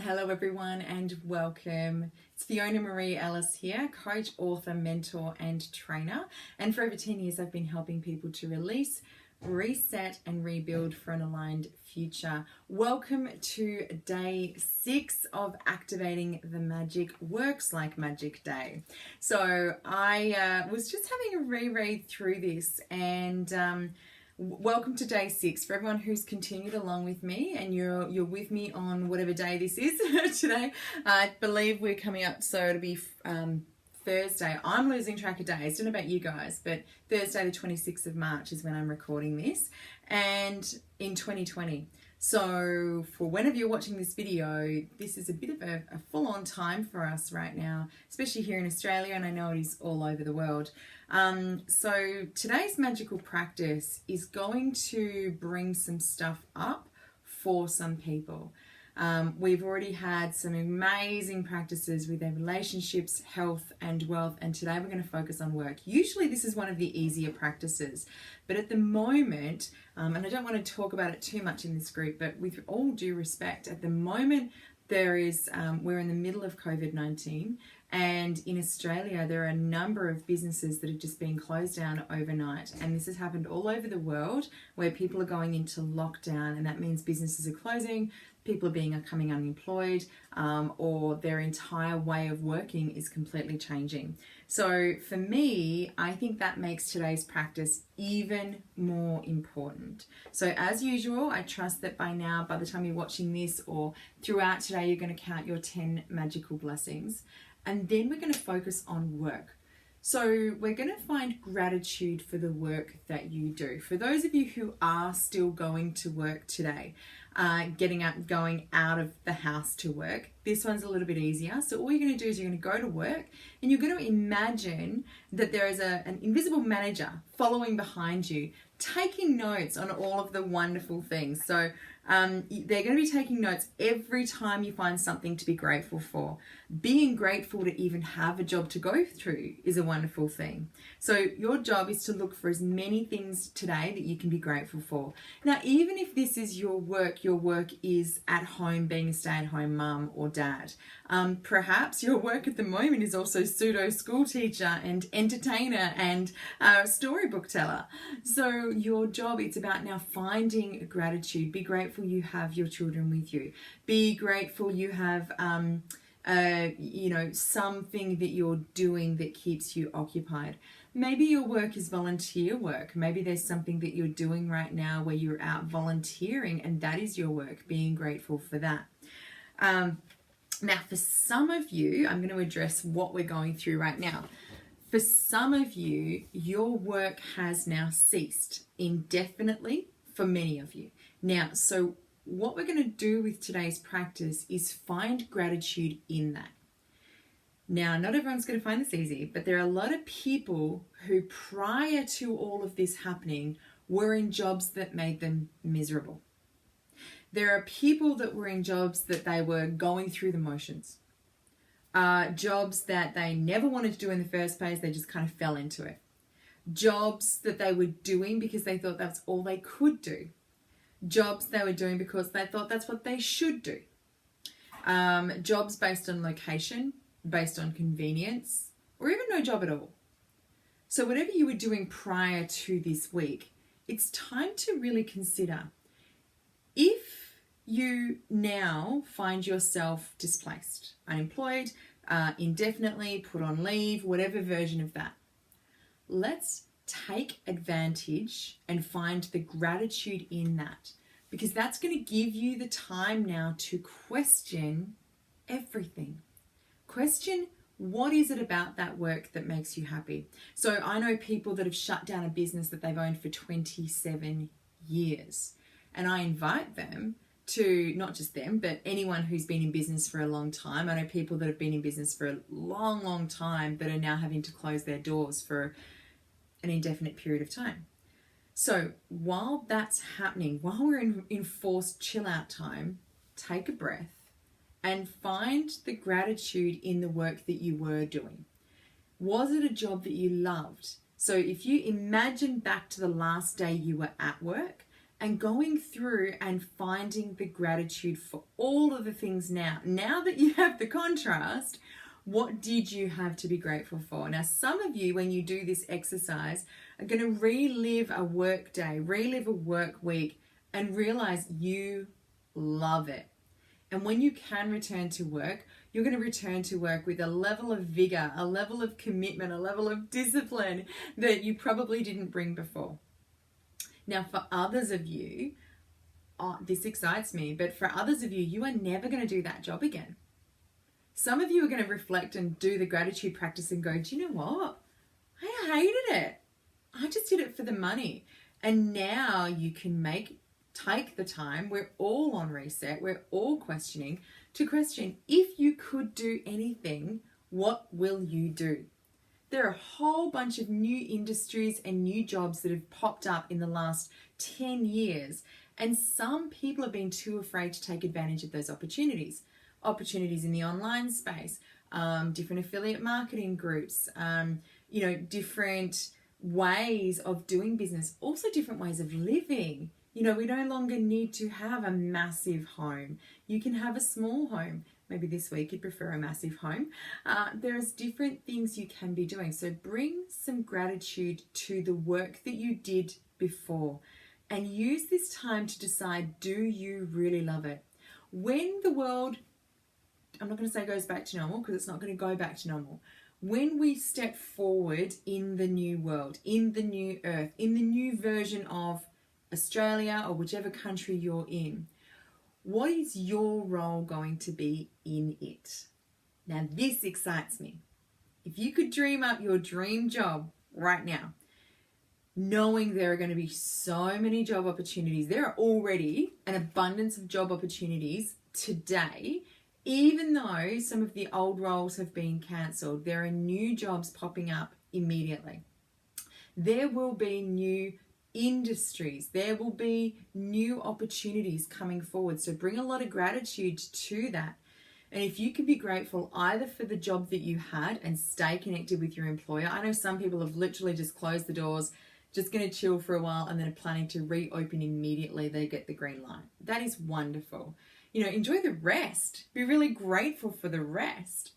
Hello everyone and welcome. It's Fiona Marie Ellis here, coach, author, mentor and trainer. And for over 10 years I've been helping people to release, reset and rebuild for an aligned future. Welcome to day 6 of Activating the Magic Works Like Magic Day. So I was just having a reread through this and welcome to day 6 for everyone who's continued along with me and you're with me on whatever day this is today. I believe we're coming up, so it'll be Thursday. I'm losing track of days. I don't know about you guys, but Thursday the 26th of March is when I'm recording this, and in 2020. So for whenever you're watching this video, this is a bit of a full-on time for us right now, especially here in Australia, and I know it is all over the world. So today's magical practice is going to bring some stuff up for some people. We've already had some amazing practices with their relationships, health and wealth, and today we're going to focus on work. Usually this is one of the easier practices, but at the moment, and I don't want to talk about it too much in this group, but with all due respect, at the moment there is, we're in the middle of COVID-19, and in Australia there are a number of businesses that have just been closed down overnight, and this has happened all over the world where people are going into lockdown, and that means businesses are closing, people are becoming unemployed, or their entire way of working is completely changing. So for me, I think that makes today's practice even more important. So as usual, I trust that by now, by the time you're watching this or throughout today, you're going to count your 10 magical blessings. And then we're going to focus on work. So we're going to find gratitude for the work that you do. For those of you who are still going to work today, going out of the house to work, this one's a little bit easier. So all you're going to do is you're going to go to work and you're going to imagine that there is an invisible manager following behind you, taking notes on all of the wonderful things. So they're going to be taking notes every time you find something to be grateful for. Being grateful to even have a job to go through is a wonderful thing. So your job is to look for as many things today that you can be grateful for. Now, even if this is your work is at home being a stay-at-home mum or dad. Perhaps your work at the moment is also pseudo school teacher and entertainer and storybook teller. So your job, it's about now finding gratitude. Be grateful you have your children with you. Be grateful you have something that you're doing that keeps you occupied. Maybe your work is volunteer work. Maybe there's something that you're doing right now where you're out volunteering and that is your work, being grateful for that. Now, for some of you, I'm going to address what we're going through right now. For some of you, your work has now ceased indefinitely for many of you. Now, so what we're going to do with today's practice is find gratitude in that. Now, not everyone's going to find this easy, but there are a lot of people who prior to all of this happening were in jobs that made them miserable. There are people that were in jobs that they were going through the motions. Jobs that they never wanted to do in the first place, they just kind of fell into it. Jobs that they were doing because they thought that's all they could do. Jobs they were doing because they thought that's what they should do. Jobs based on location, based on convenience, or even no job at all. So whatever you were doing prior to this week, it's time to really consider if you now find yourself displaced, unemployed, indefinitely, put on leave, whatever version of that. Let's take advantage and find the gratitude in that, because that's going to give you the time now to question everything. Question, what is it about that work that makes you happy? So I know people that have shut down a business that they've owned for 27 years. And I invite them to, not just them, but anyone who's been in business for a long time. I know people that have been in business for a long, long time that are now having to close their doors for an indefinite period of time. So while that's happening, while we're in forced chill out time, take a breath and find the gratitude in the work that you were doing. Was it a job that you loved? So if you imagine back to the last day you were at work and going through and finding the gratitude for all of the things now. Now that you have the contrast, what did you have to be grateful for? Now, some of you, when you do this exercise, are going to relive a work day, relive a work week, and realize you love it. And when you can return to work, you're going to return to work with a level of vigor, a level of commitment, a level of discipline that you probably didn't bring before. Now, for others of you, this excites me, but for others of you, you are never going to do that job again. Some of you are going to reflect and do the gratitude practice and go, do you know what? I hated it. I just did it for the money. And now you can take the time. We're all on reset. We're all questioning to question, if you could do anything, what will you do? There are a whole bunch of new industries and new jobs that have popped up in the last 10 years. And some people have been too afraid to take advantage of those opportunities. Opportunities in the online space, different affiliate marketing groups, different ways of doing business, also different ways of living. We no longer need to have a massive home. You can have a small home. Maybe this week you'd prefer a massive home. There's different things you can be doing. So bring some gratitude to the work that you did before and use this time to decide, do you really love it? When the world, I'm not going to say goes back to normal, because it's not going to go back to normal. When we step forward in the new world, in the new earth, in the new version of Australia or whichever country you're in, what is your role going to be in it? Now, this excites me. If you could dream up your dream job right now, knowing there are going to be so many job opportunities, there are already an abundance of job opportunities today. Even though some of the old roles have been cancelled, there are new jobs popping up immediately. There will be new industries. There will be new opportunities coming forward. So bring a lot of gratitude to that. And if you can be grateful either for the job that you had and stay connected with your employer. I know some people have literally just closed the doors, just going to chill for a while, and then are planning to reopen immediately they get the green light. That is wonderful. Enjoy the rest. Be really grateful for the rest.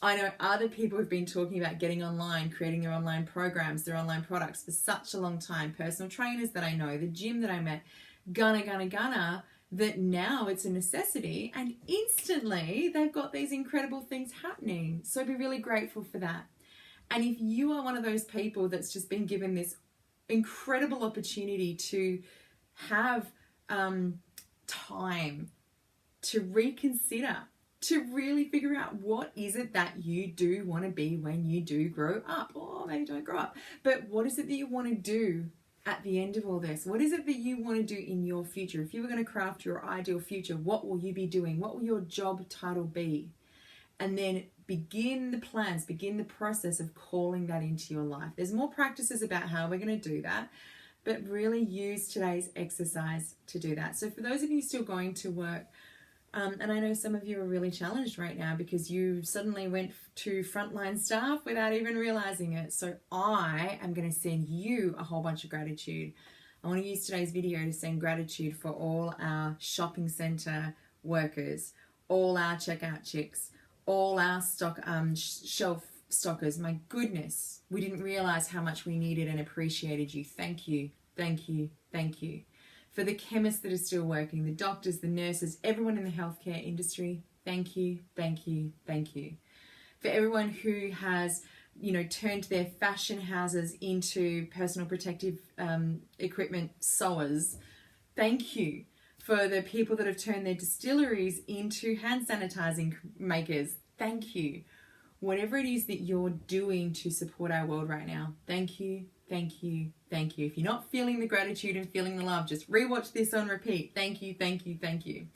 I know other people have been talking about getting online, creating their online programs, their online products for such a long time. Personal trainers that I know, the gym that I met, gonna, that now it's a necessity, and instantly they've got these incredible things happening. So be really grateful for that. And if you are one of those people that's just been given this incredible opportunity to have time to reconsider, to really figure out what is it that you do want to be when you do grow up, or maybe don't grow up, but what is it that you want to do at the end of all this? What is it that you want to do in your future? If you were going to craft your ideal future, what will you be doing? What will your job title be? And then begin the plans, begin the process of calling that into your life. There's more practices about how we're going to do that, but really use today's exercise to do that. So for those of you still going to work, and I know some of you are really challenged right now because you suddenly went to frontline staff without even realizing it. So I am going to send you a whole bunch of gratitude. I want to use today's video to send gratitude for all our shopping center workers, all our checkout chicks, all our shelf stockers. My goodness, we didn't realize how much we needed and appreciated you. Thank you, thank you, thank you. For the chemists that are still working, the doctors, the nurses, everyone in the healthcare industry, thank you, thank you, thank you. For everyone who has, turned their fashion houses into personal protective equipment sewers, thank you. For the people that have turned their distilleries into hand sanitizing makers, thank you. Whatever it is that you're doing to support our world right now, thank you, thank you, thank you. If you're not feeling the gratitude and feeling the love, just rewatch this on repeat. Thank you, thank you, thank you.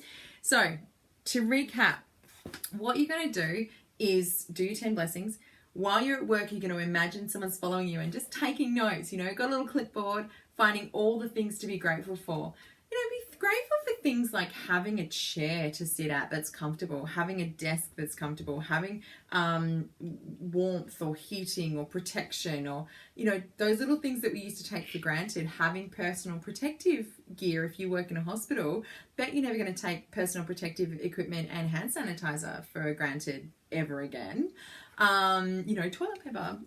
So to recap, what you're going to do is do your 10 blessings. While you're at work, you're going to imagine someone's following you and just taking notes, got a little clipboard, finding all the things to be grateful for. Be grateful for things like having a chair to sit at that's comfortable, having a desk that's comfortable, having warmth or heating or protection, or, you know, those little things that we used to take for granted, having personal protective gear if you work in a hospital. Bet you're never going to take personal protective equipment and hand sanitizer for granted ever again. You know, toilet paper.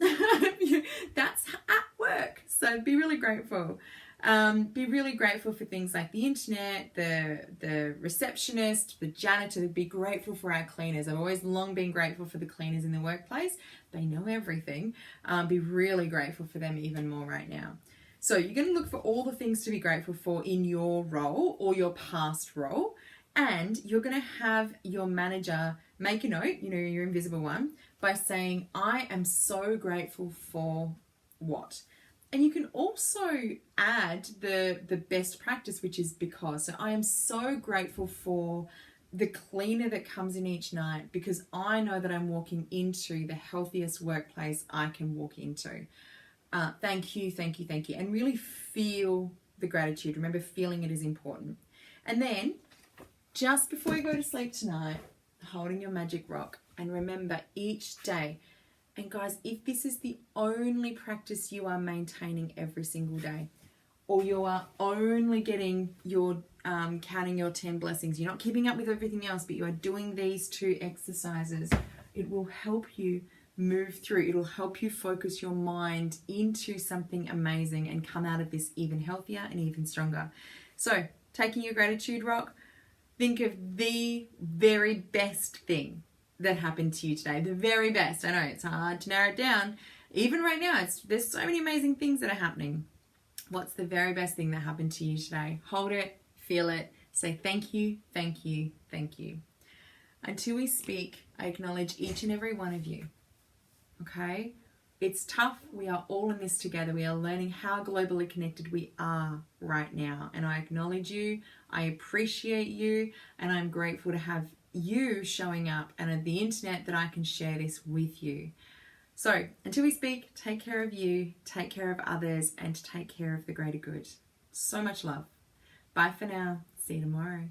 That's at work. So be really grateful. Be really grateful for things like the internet, the receptionist, the janitor. Be grateful for our cleaners. I've always long been grateful for the cleaners in the workplace. They know everything. Be really grateful for them even more right now. So you're going to look for all the things to be grateful for in your role or your past role. And you're going to have your manager make a note, you know, your invisible one, by saying, I am so grateful for what? And you can also add the best practice, which is because. So I am so grateful for the cleaner that comes in each night, because I know that I'm walking into the healthiest workplace I can walk into. Thank you, thank you, thank you. And really feel the gratitude. Remember, feeling it is important. And then just before you go to sleep tonight, holding your magic rock, and remember each day. And guys, if this is the only practice you are maintaining every single day, or you are only getting your counting your 10 blessings, you're not keeping up with everything else, but you are doing these 2 exercises, it will help you move through. It'll help you focus your mind into something amazing and come out of this even healthier and even stronger. So, taking your gratitude rock, think of the very best thing that happened to you today. The very best. I know it's hard to narrow it down. Even right now, there's so many amazing things that are happening. What's the very best thing that happened to you today? Hold it, feel it, say thank you, thank you, thank you. Until we speak, I acknowledge each and every one of you. Okay? It's tough. We are all in this together. We are learning how globally connected we are right now. And I acknowledge you. I appreciate you. And I'm grateful to have you showing up and at the internet that I can share this with you. So until we speak, take care of you, take care of others, and take care of the greater good. So much love. Bye for now. See you tomorrow.